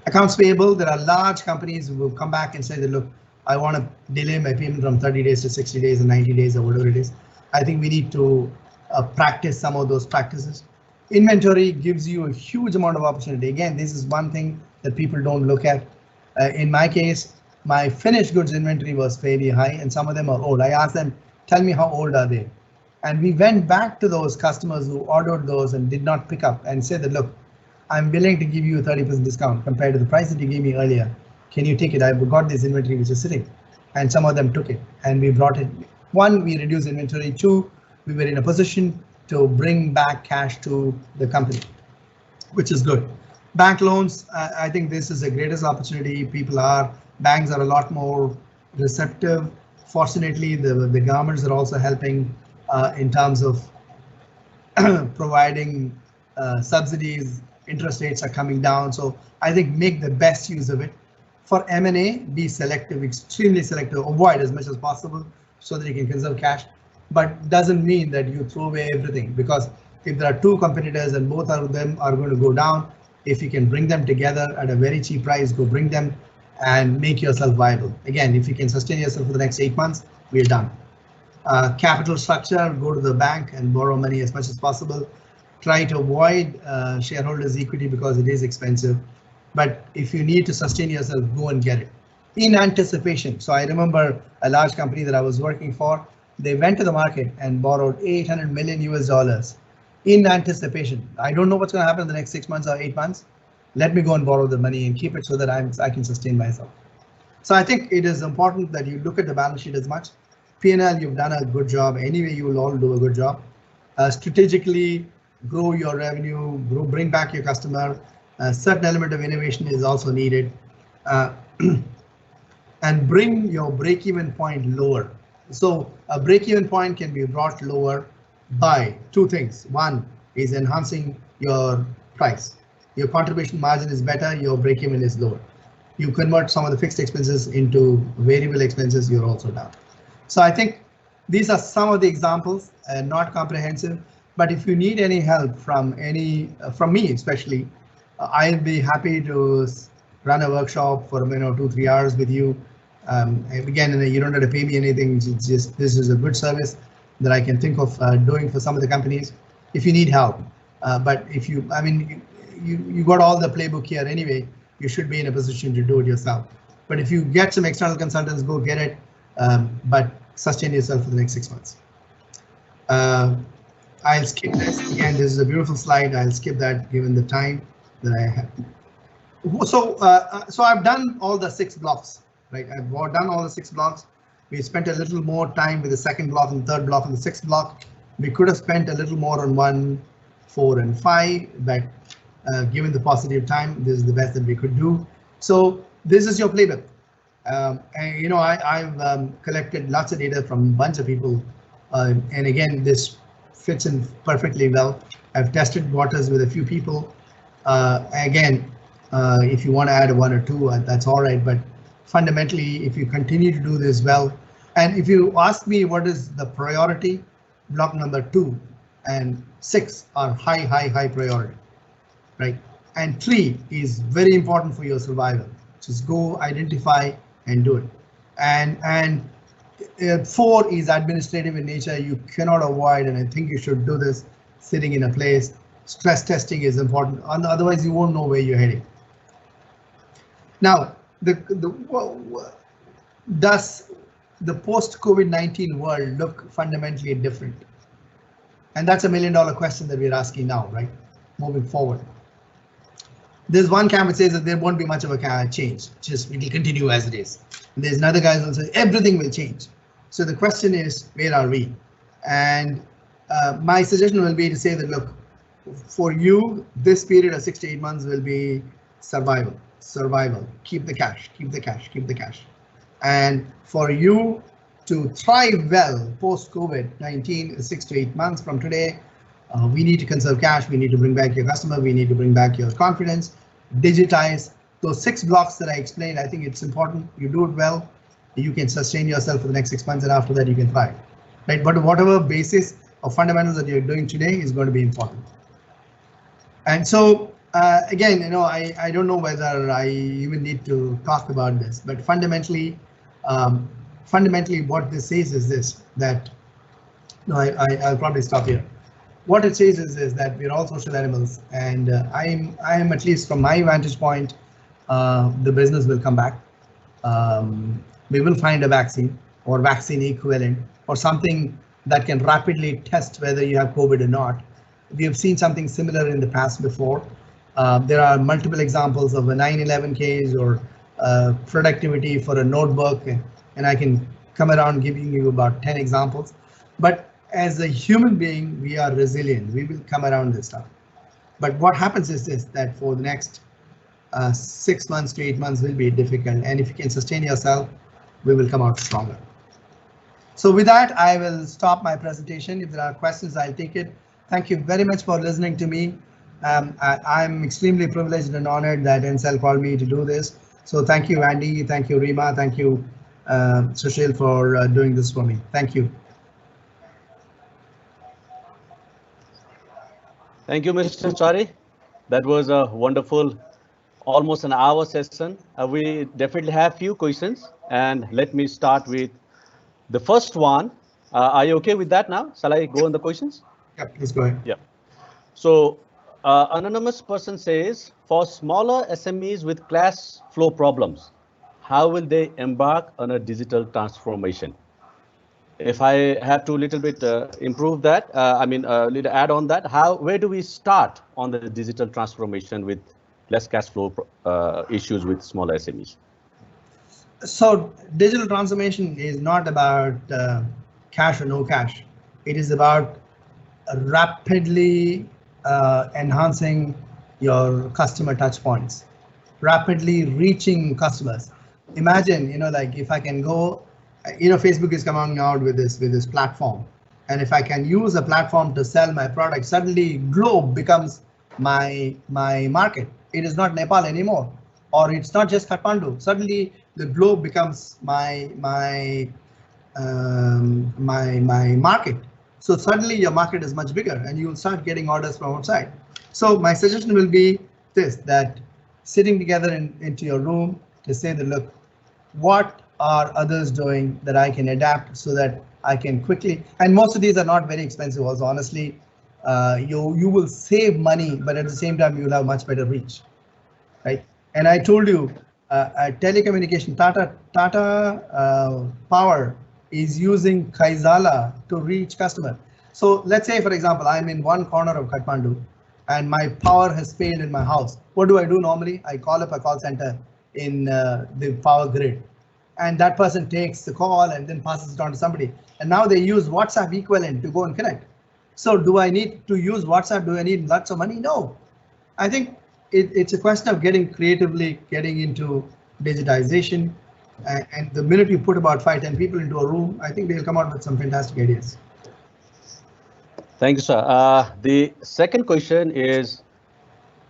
Accounts payable, there are large companies who will come back and say that, look, I want to delay my payment from 30 days to 60 days or 90 days or whatever it is. I think we need to practice some of those practices. Inventory gives you a huge amount of opportunity. Again, this is one thing that people don't look at. In my case, my finished goods inventory was fairly high and some of them are old. I asked them, tell me how old are they? And we went back to those customers who ordered those and did not pick up and said that, look, I'm willing to give you a 30% discount compared to the price that you gave me earlier. Can you take it? I've got this inventory which is sitting, and some of them took it and we brought it. One, we reduced inventory. Two, we were in a position to bring back cash to the company, which is good. Bank loans, I think this is the greatest opportunity. Banks are a lot more receptive. Fortunately, the governments are also helping in terms of providing subsidies. Interest rates are coming down. So I think make the best use of it. For M&A, be selective, extremely selective, avoid as much as possible so that you can conserve cash. But doesn't mean that you throw away everything, because if there are two competitors and both of them are going to go down, if you can bring them together at a very cheap price, go bring them and make yourself viable. Again, if you can sustain yourself for the next 8 months, we're done. Capital structure, go to the bank and borrow money as much as possible. Try to avoid shareholders' equity because it is expensive. But if you need to sustain yourself, go and get it in anticipation. So I remember a large company that I was working for, they went to the market and borrowed $800 million in anticipation. I don't know what's going to happen in the next 6 months or 8 months. Let me go and borrow the money and keep it so that I can sustain myself. So I think it is important that you look at the balance sheet as much. P&L, you've done a good job. Anyway, you will all do a good job. Strategically, grow your revenue, bring back your customer. A certain element of innovation is also needed. And bring your break-even point lower. So a break-even point can be brought lower by two things. One is enhancing your price. Your contribution margin is better, your break-even is lower. You convert some of the fixed expenses into variable expenses, you're also down. So I think these are some of the examples, not comprehensive, but if you need any help from me especially, I'll be happy to run a workshop for 2-3 hours with you. Again, you don't have to pay me anything. It's just, this is a good service that I can think of doing for some of the companies if you need help. But if you got all the playbook here anyway, you should be in a position to do it yourself. But if you get some external consultants, go get it, but sustain yourself for the next 6 months. I'll skip this. Again, this is a beautiful slide. I'll skip that given the time that I have. So I've done all the 6 blocks, right? I've done all the 6 blocks. We spent a little more time with the second block and third block and the 6th block. We could have spent a little more on 1, 4, and 5, but given the positive time, this is the best that we could do. So this is your playbook. And I've collected lots of data from a bunch of people, and again, this fits in perfectly well. I've tested waters with a few people. Again, if you want to add 1 or 2, that's all right. But fundamentally, if you continue to do this well, and if you ask me what is the priority, block number 2 and 6 are high priority, right? And 3 is very important for your survival. Just go identify and do it. And 4 is administrative in nature. You cannot avoid, and I think you should do this sitting in a place. Stress testing is important, otherwise you won't know where you're heading. Now, does the post-COVID-19 world look fundamentally different? And that's a $1 million question that we're asking now, right? Moving forward. There's one camp that says that there won't be much of a change, just it will continue as it is. And there's another guy who says everything will change. So the question is, where are we? And my suggestion will be to say that, look, for you, this period of 6 to 8 months will be survival. Keep the cash. And for you to thrive well post-COVID-19, 6 to 8 months from today, we need to conserve cash. We need to bring back your customer. We need to bring back your confidence. Digitize those 6 blocks that I explained. I think it's important. You do it well, you can sustain yourself for the next 6 months, and after that you can thrive, right? But whatever basis of fundamentals that you're doing today is going to be important. And so Again, I don't know whether I even need to talk about this, but fundamentally, what this says is this, that no, I'll probably stop here. What it says is that we're all social animals, and I'm at least from my vantage point, the business will come back. We will find a vaccine or vaccine equivalent or something that can rapidly test whether you have COVID or not. We have seen something similar in the past before. There are multiple examples of a 9/11 case or productivity for a notebook, and I can come around giving you about 10 examples. But as a human being, we are resilient. We will come around this stuff. But what happens is this, that for the next 6 months to 8 months will be difficult. And if you can sustain yourself, we will come out stronger. So with that, I will stop my presentation. If there are questions, I'll take it. Thank you very much for listening to me. I'm extremely privileged and honored that Ncell called me to do this. So thank you, Andy. Thank you, Rima. Thank you, Sushil, for doing this for me. Thank you. Thank you, Mr. Chari. That was a wonderful, almost an hour session. We definitely have few questions, and let me start with the first one. Are you okay with that now? Shall I go on the questions? Yeah, please go ahead. Yeah. So, anonymous person says, for smaller SMEs with cash flow problems, how will they embark on a digital transformation? If I have to little bit improve that, little add on that, where do we start on the digital transformation with less cash flow issues with smaller SMEs? So digital transformation is not about cash or no cash. It is about rapidly enhancing your customer touch points, rapidly reaching customers. Imagine, like if I can go, Facebook is coming out with this platform, and if I can use a platform to sell my product, suddenly globe becomes my market. It is not Nepal anymore, or it's not just Kathmandu. Suddenly the globe becomes my market. So suddenly your market is much bigger, and you will start getting orders from outside. So my suggestion will be this, that sitting together into your room to say that, look, what are others doing that I can adapt so that I can quickly, and most of these are not very expensive also, honestly. You will save money, but at the same time you will have much better reach, right? And I told you, telecommunication, Tata Power is using Kaizala to reach customer. So let's say, for example, I'm in one corner of Kathmandu and my power has failed in my house. What do I do normally? I call up a call center in the power grid, and that person takes the call and then passes it on to somebody. And now they use WhatsApp equivalent to go and connect. So do I need to use WhatsApp? Do I need lots of money? No. I think it's a question of getting into digitization. And the minute you put about 5-10 people into a room, I think they'll come out with some fantastic ideas. Thank you, sir. The second question is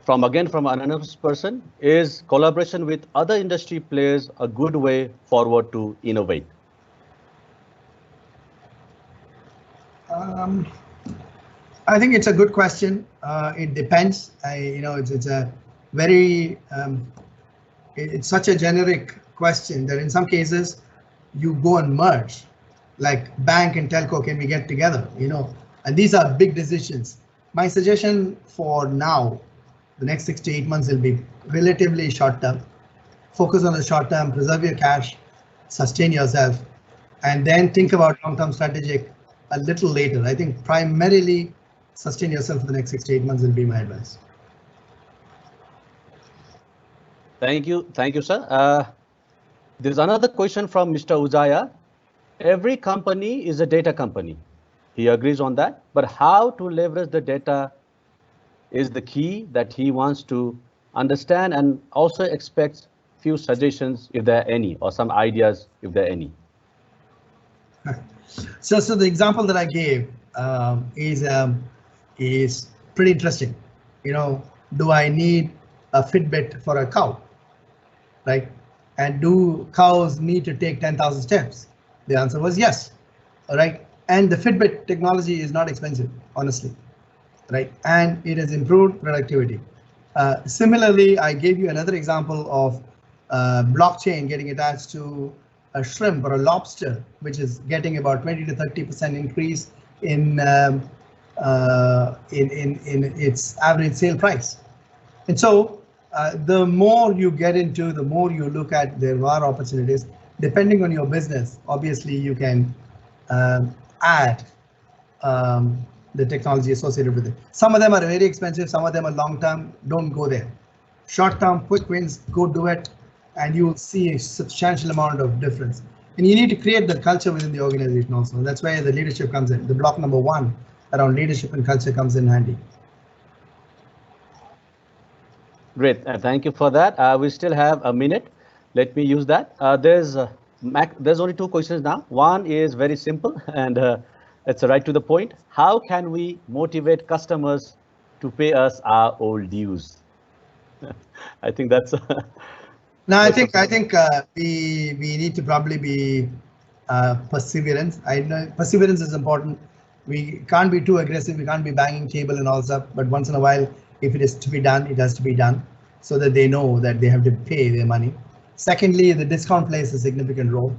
from an anonymous person. Is collaboration with other industry players a good way forward to innovate? I think it's a good question. It depends. It's a very it's such a generic question that in some cases you go and merge, like bank and telco, can we get together? And these are big decisions. My suggestion for now, the next 6 to 8 months will be relatively short term. Focus on the short term, preserve your cash, sustain yourself, and then think about long-term strategic a little later. I think primarily sustain yourself for the next 6 to 8 months will be my advice. Thank you, sir. There's another question from Mr. Ujaya. Every company is a data company. He agrees on that, but how to leverage the data is the key that he wants to understand, and also expects few suggestions if there are any, or some ideas if there are any. So the example that I gave is pretty interesting. Do I need a Fitbit for a cow, right? And do cows need to take 10,000 steps? The answer was yes. All right. And the Fitbit technology is not expensive, honestly, right? And it has improved productivity. Similarly, I gave you another example of blockchain getting attached to a shrimp or a lobster, which is getting about 20 to 30% increase in its average sale price. And so the more you get into, the more you look at, there are opportunities. Depending on your business, obviously you can add the technology associated with it. Some of them are very expensive, some of them are long term. Don't go there. Short term, quick wins, go do it, and you will see a substantial amount of difference. And you need to create the culture within the organization also. That's where the leadership comes in. The block number 1 around leadership and culture comes in handy. Great, thank you for that. We still have a minute. Let me use that. There's only 2 questions now. One is very simple and it's right to the point. How can we motivate customers to pay us our old dues? I think that's. No, I think we need to probably be perseverance. I know perseverance is important. We can't be too aggressive. We can't be banging table and all stuff. But once in a while, if it is to be done, it has to be done, so that they know that they have to pay their money. Secondly, the discount plays a significant role.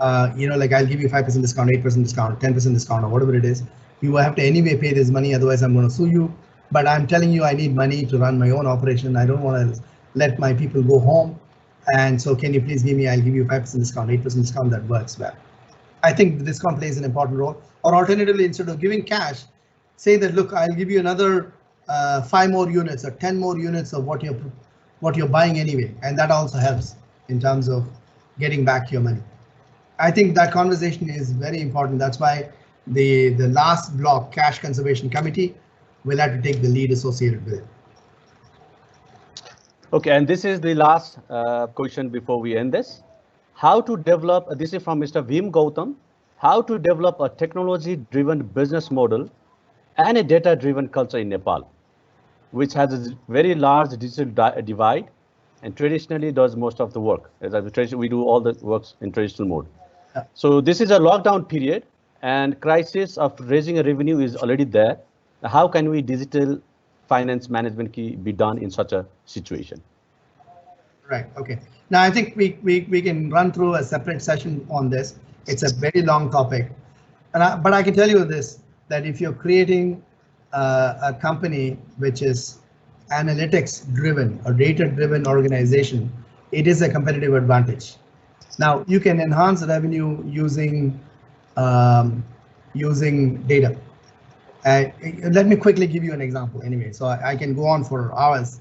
Like I'll give you 5% discount, 8% discount, 10% discount, or whatever it is. You have to anyway pay this money, otherwise I'm going to sue you. But I'm telling you, I need money to run my own operation. I don't want to let my people go home. And so can you please give me, I'll give you 5% discount, 8% discount, that works well. I think the discount plays an important role. Or alternatively, instead of giving cash, say that, look, I'll give you another 5 more units or 10 more units of what you're buying anyway. And that also helps in terms of getting back your money. I think that conversation is very important. That's why the last block, Cash Conservation Committee, will have to take the lead associated with it. Okay, and this is the last question before we end this. How to develop, this is from Mr. Vim Gautam, how to develop a technology-driven business model and a data-driven culture in Nepal, which has a very large digital divide and traditionally does most of the work. As we do all the works in traditional mode. So this is a lockdown period and crisis of raising a revenue is already there. How can we digital finance management be done in such a situation? Right. Okay. Now I think we can run through a separate session on this. It's a very long topic, but I can tell you this, that if you're creating a company which is analytics driven or data driven organization, it is a competitive advantage. Now you can enhance revenue using data. Let me quickly give you an example anyway, so I can go on for hours.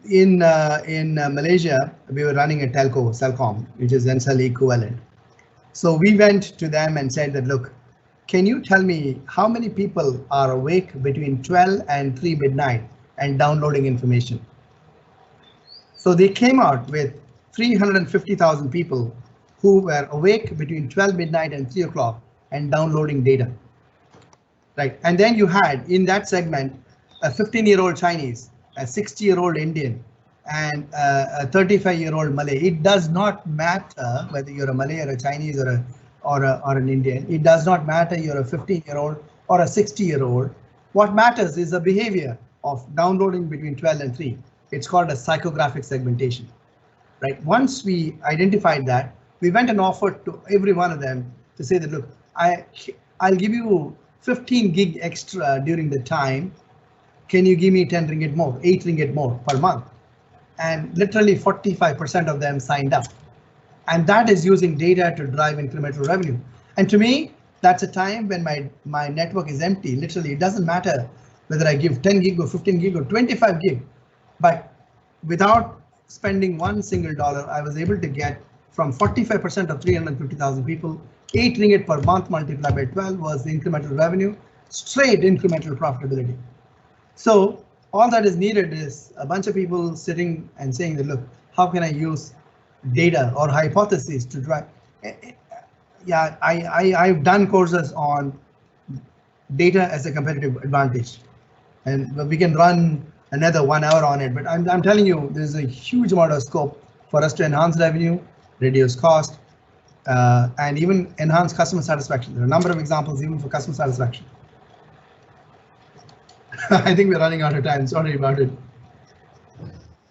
In Malaysia, we were running a telco, Celcom, which is Ncell equivalent. So we went to them and said that, look, can you tell me how many people are awake between 12 and 3 midnight and downloading information? So they came out with 350,000 people who were awake between 12 midnight and 3 o'clock and downloading data. Right, and then you had in that segment a 15-year-old Chinese, a 60-year-old Indian, and a 35-year-old Malay. It does not matter whether you're a Malay or a Chinese or an Indian. It does not matter you're a 15-year-old or a 60-year-old. What matters is the behavior of downloading between 12 and 3. It's called a psychographic segmentation. Right. Once we identified that, we went and offered to every one of them to say that, look, I'll give you 15 gig extra during the time. Can you give me 10 ringgit more, 8 ringgit more per month? And literally 45% of them signed up. And that is using data to drive incremental revenue. And to me, that's a time when my network is empty. Literally, it doesn't matter whether I give 10 gig or 15 gig or 25 gig. But without spending one single dollar, I was able to get from 45% of 350,000 people, 8 ringgit per month multiplied by 12 was the incremental revenue, straight incremental profitability. So all that is needed is a bunch of people sitting and saying that, look, how can I use data or hypotheses to drive? Yeah, I've done courses on data as a competitive advantage, and we can run another 1 hour on it. But I'm telling you, there's a huge amount of scope for us to enhance revenue, reduce cost, and even enhance customer satisfaction. There are a number of examples even for customer satisfaction. I think we're running out of time. Sorry about it.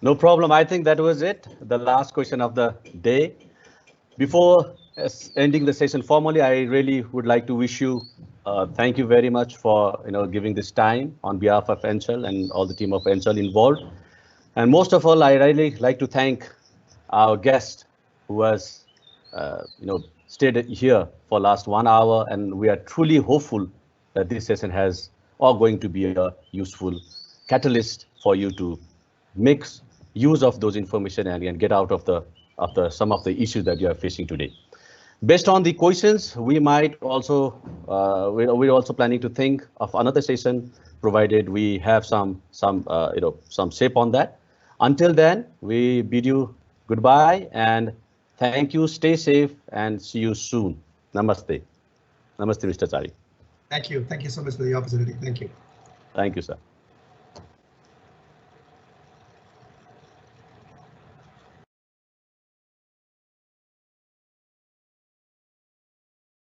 No problem. I think that was it. The last question of the day. Before ending the session formally, I really would like to wish you thank you very much for giving this time on behalf of Ncell and all the team of Ncell involved. And most of all, I really like to thank our guest who has stayed here for last 1 hour, and we are truly hopeful that this session has going to be a useful catalyst for you to make use of those information and get out of the some of the issues that you are facing today. Based on the questions, we might also we're also planning to think of another session, provided we have some shape on that. Until then, we bid you goodbye and thank you. Stay safe and see you soon. Namaste. Namaste, Mr. Chari. Thank you. Thank you so much for the opportunity. Thank you. Thank you, sir.